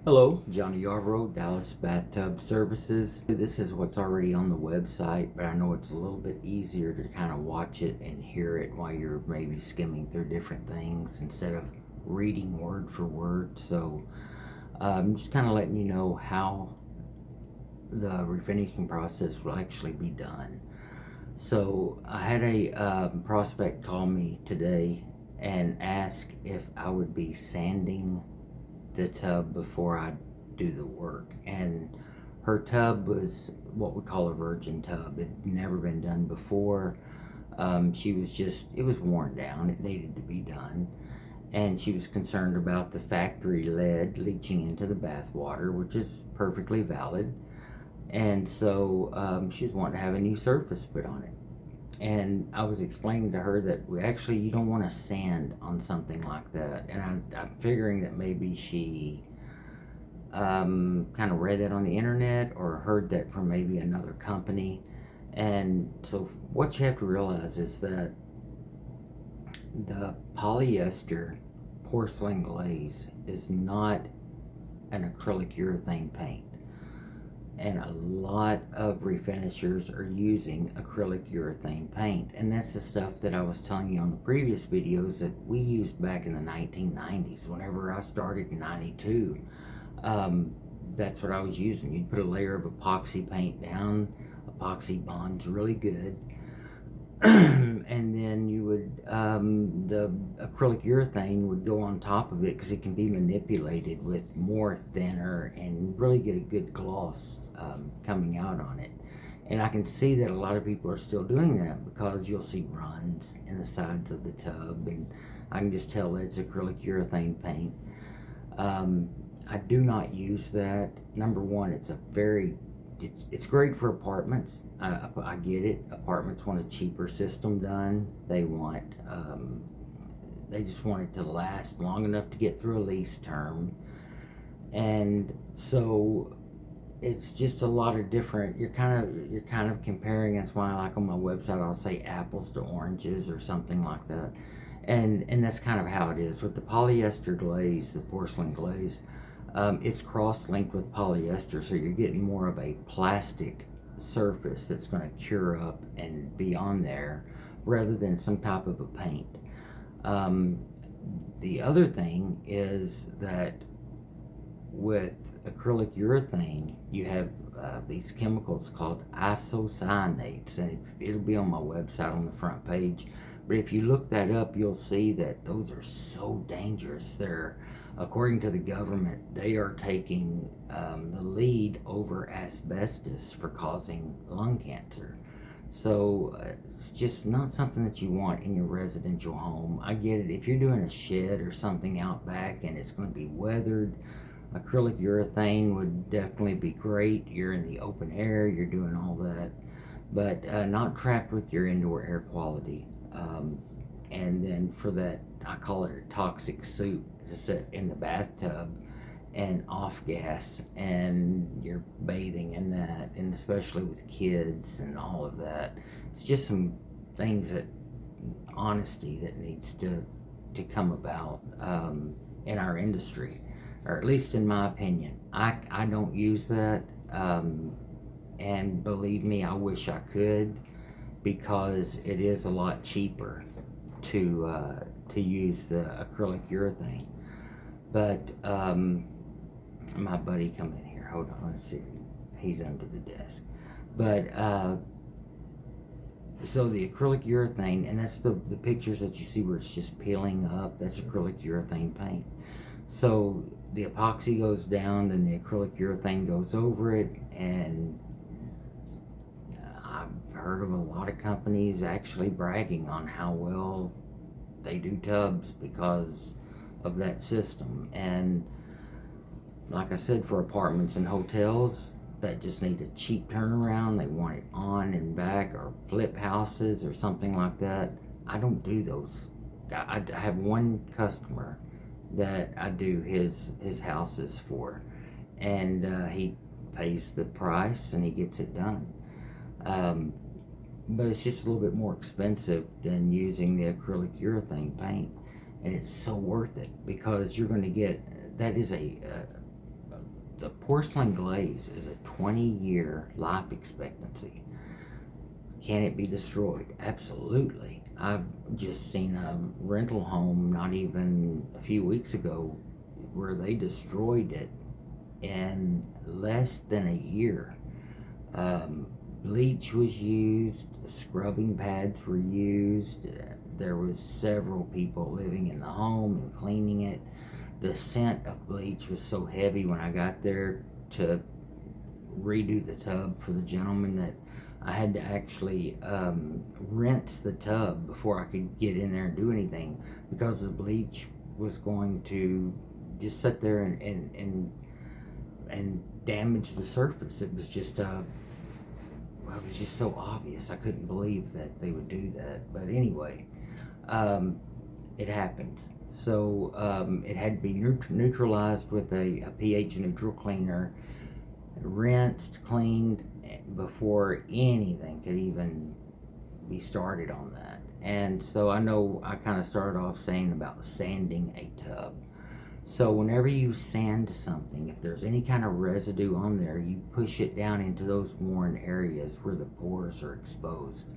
Hello, Johnny Yarbrough, Dallas Bathtub Services. This is what's already on the website, but I know it's a little bit easier to kind of watch it and hear it while you're maybe skimming through different things instead of reading word for word. So I'm just kind of letting you know how the refinishing process will actually be done. So I had a prospect call me today and ask if I would be sanding the tub before I do the work. And her tub was what we call a virgin tub. It had never been done before. She was just, it was worn down. It needed to be done. And she was concerned about the factory lead leaching into the bath water, which is perfectly valid. And so she's wanting to have a new surface put on it. And I was explaining to her that you don't want to sand on something like that. And I'm figuring that maybe she kind of read that on the internet or heard that from maybe another company. And so what you have to realize is that the polyester porcelain glaze is not an acrylic urethane paint. And a lot of refinishers are using acrylic urethane paint, and that's the stuff that I was telling you on the previous videos that we used back in the 1990s. Whenever I started in 92, that's what I was using. You'd put a layer of epoxy paint down. Epoxy bonds really good. And then you would the acrylic urethane would go on top of it because it can be manipulated with more thinner and really get a good gloss coming out on it. And I can see that a lot of people are still doing that because you'll see runs in the sides of the tub, and I can just tell that it's acrylic urethane paint. I do not use that. Number one, it's great for apartments. I get it. Apartments want a cheaper system done. They just want it to last long enough to get through a lease term. And so it's just a lot of different, you're kind of comparing. That's why, like, on my website I'll say apples to oranges or something like that. And that's kind of how it is with the polyester glaze, the porcelain glaze. It's cross-linked with polyester, so you're getting more of a plastic surface that's going to cure up and be on there rather than some type of a paint. The other thing is that with acrylic urethane, you have these chemicals called isocyanates, and it'll be on my website on the front page. But if you look that up, you'll see that those are so dangerous. According to the government, they are taking the lead over asbestos for causing lung cancer. So it's just not something that you want in your residential home. I get it. If you're doing a shed or something out back and it's going to be weathered, acrylic urethane would definitely be great. You're in the open air, you're doing all that, but not trapped with your indoor air quality. And then for that, I call it a toxic soup to sit in the bathtub and off gas, and you're bathing in that, and especially with kids and all of that. It's just some things that honesty that needs to come about in our industry, or at least in my opinion. I don't use that, and believe me, I wish I could, because it is a lot cheaper to use the acrylic urethane. But my buddy come in here. Hold on, let's see. He's under the desk. But so the acrylic urethane, and that's the pictures that you see where it's just peeling up. That's acrylic urethane paint. So the epoxy goes down, then the acrylic urethane goes over it, and I've heard of a lot of companies actually bragging on how well they do tubs because of that system. And like I said, for apartments and hotels that just need a cheap turnaround, they want it on and back, or flip houses or something like that, I don't do those. I have one customer that I do his houses for, and he pays the price and he gets it done. But it's just a little bit more expensive than using the acrylic urethane paint, and it's so worth it because you're going to get, that is a the porcelain glaze is a 20-year life expectancy. Can it be destroyed? Absolutely. I've just seen a rental home not even a few weeks ago where they destroyed it in less than a year. Bleach was used, scrubbing pads were used. There was several people living in the home and cleaning it. The scent of bleach was so heavy when I got there to redo the tub for the gentleman that I had to actually rinse the tub before I could get in there and do anything, because the bleach was going to just sit there and damage the surface. It was just it was just so obvious. I couldn't believe that they would do that. But anyway, it happens. So it had to be neutralized with a pH neutral cleaner, rinsed, cleaned before anything could even be started on that. And so I know I kind of started off saying about sanding a tub. So whenever you sand something, if there's any kind of residue on there, you push it down into those worn areas where the pores are exposed.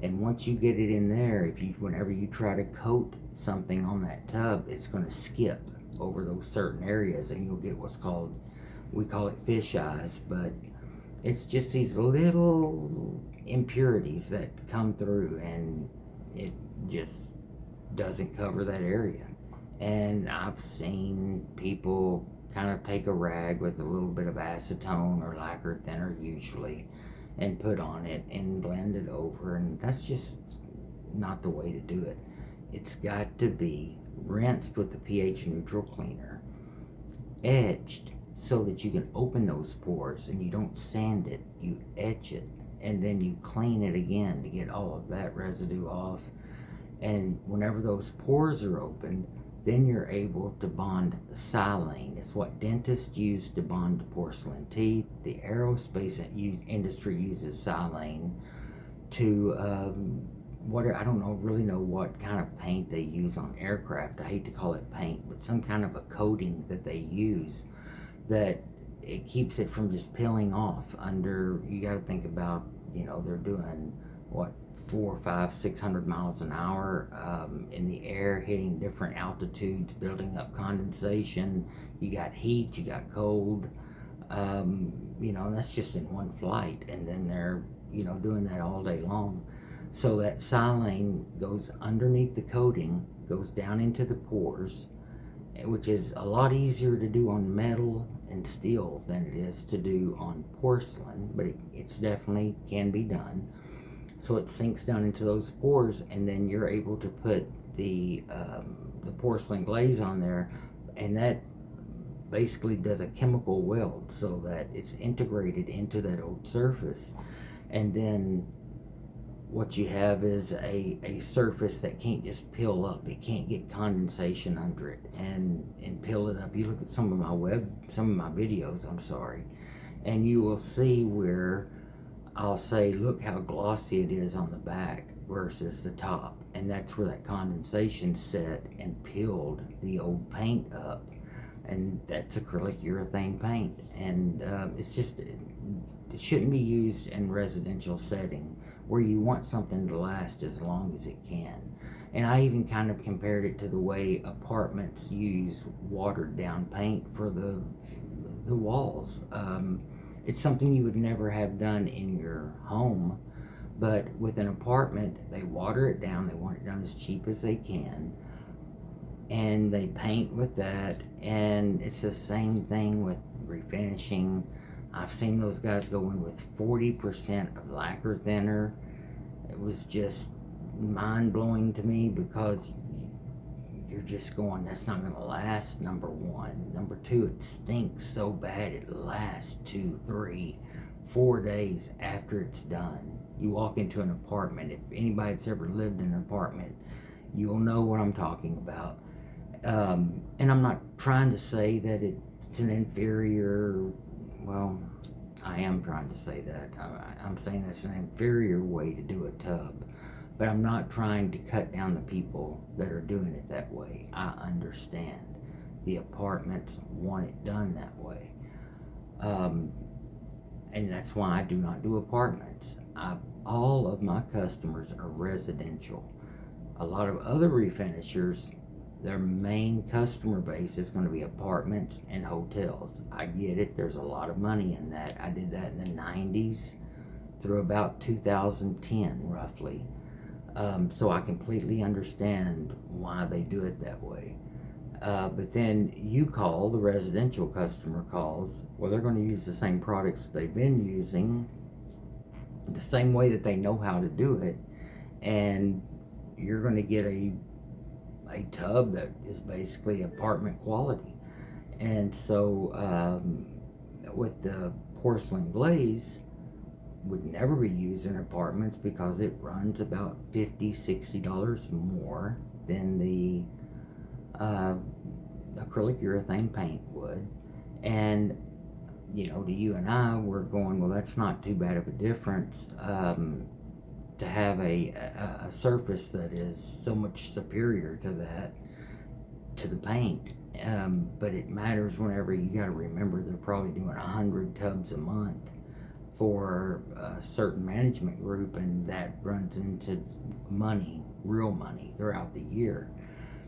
And once you get it in there, whenever you try to coat something on that tub, it's going to skip over those certain areas, and you'll get what's called, we call it fish eyes, but it's just these little impurities that come through, and it just doesn't cover that area. And I've seen people kind of take a rag with a little bit of acetone or lacquer thinner usually and put on it and blend it over, and that's just not the way to do it. It's got to be rinsed with the pH neutral cleaner, etched so that you can open those pores, and you don't sand it, you etch it, and then you clean it again to get all of that residue off. And whenever those pores are opened, then you're able to bond silane. It's what dentists use to bond porcelain teeth. The aerospace industry uses silane to I don't really know what kind of paint they use on aircraft. I hate to call it paint, but some kind of a coating that they use that it keeps it from just peeling off under. You got to think about, they're doing what, 400, 500, 600 miles an hour in the air, hitting different altitudes, building up condensation. You got heat, you got cold, and that's just in one flight, and then they're doing that all day long. So that silane goes underneath the coating, goes down into the pores, which is a lot easier to do on metal and steel than it is to do on porcelain, but it's definitely can be done. So it sinks down into those pores, and then you're able to put the porcelain glaze on there, and that basically does a chemical weld so that it's integrated into that old surface. And then what you have is a surface that can't just peel up. It can't get condensation under it and peel it up. You look at some of my videos, and you will see where I'll say, look how glossy it is on the back versus the top. And that's where that condensation set and peeled the old paint up. And that's acrylic urethane paint. And it shouldn't be used in residential setting where you want something to last as long as it can. And I even kind of compared it to the way apartments use watered down paint for the walls. It's something you would never have done in your home, but with an apartment, they water it down. They want it done as cheap as they can, and they paint with that. And it's the same thing with refinishing. I've seen those guys go in with 40% of lacquer thinner. It was just mind-blowing to me, because you're just going, that's not going to last, number one. Number two, it stinks so bad it lasts 2, 3, 4 days after it's done. You walk into an apartment, if anybody that's ever lived in an apartment, you'll know what I'm talking about. And I'm not trying to say that it's an inferior, well, I am trying to say that. I'm saying that's an inferior way to do a tub. But I'm not trying to cut down the people that are doing it that way. I understand. The apartments want it done that way. And that's why I do not do apartments. All of my customers are residential. A lot of other refinishers, their main customer base is going to be apartments and hotels. I get it, there's a lot of money in that. I did that in the 90s through about 2010 roughly. So I completely understand why they do it that way. But then you call, the residential customer calls, well, they're going to use the same products they've been using, the same way that they know how to do it, and you're going to get a tub that is basically apartment quality. And so with the porcelain glaze, would never be used in apartments because it runs about $50-$60 more than the acrylic urethane paint would. And you know, to you and I, we're going, well, that's not too bad of a difference to have a surface that is so much superior to that, to the paint. But it matters whenever you got to remember they're probably doing 100 tubs a month for a certain management group, and that runs into money, real money, throughout the year.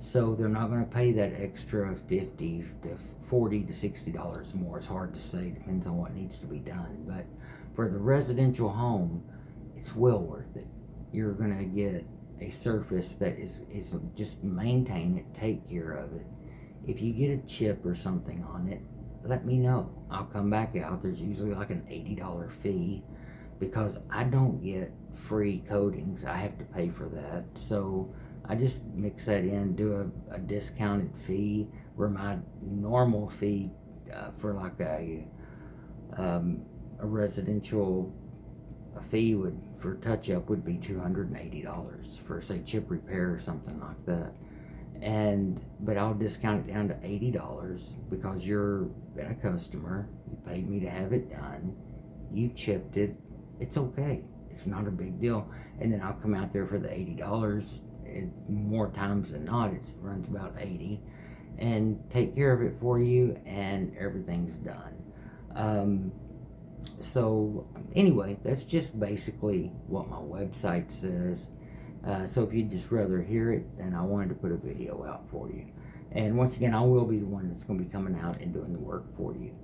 So they're not going to pay that extra $50 to $40 to $60 more. It's hard to say, depends on what needs to be done. But for the residential home, it's well worth it. You're going to get a surface that is just maintain it, take care of it. If you get a chip or something on it, let me know. I'll come back out. There's usually like an $80 fee because I don't get free coatings. I have to pay for that. So I just mix that in, do a discounted fee, where my normal fee for like a residential fee would, for touch up, would be $280 for, say, chip repair or something like that. But I'll discount it down to $80 because you're been a customer, you paid me to have it done, you chipped it, it's okay, it's not a big deal. And then I'll come out there for the $80. More times than not, it runs about 80, and take care of it for you, and everything's done. So anyway, that's just basically what my website says. So if you'd just rather hear it, then I wanted to put a video out for you. And once again, I will be the one that's going to be coming out and doing the work for you.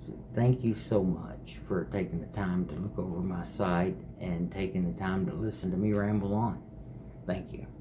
So thank you so much for taking the time to look over my site and taking the time to listen to me ramble on. Thank you.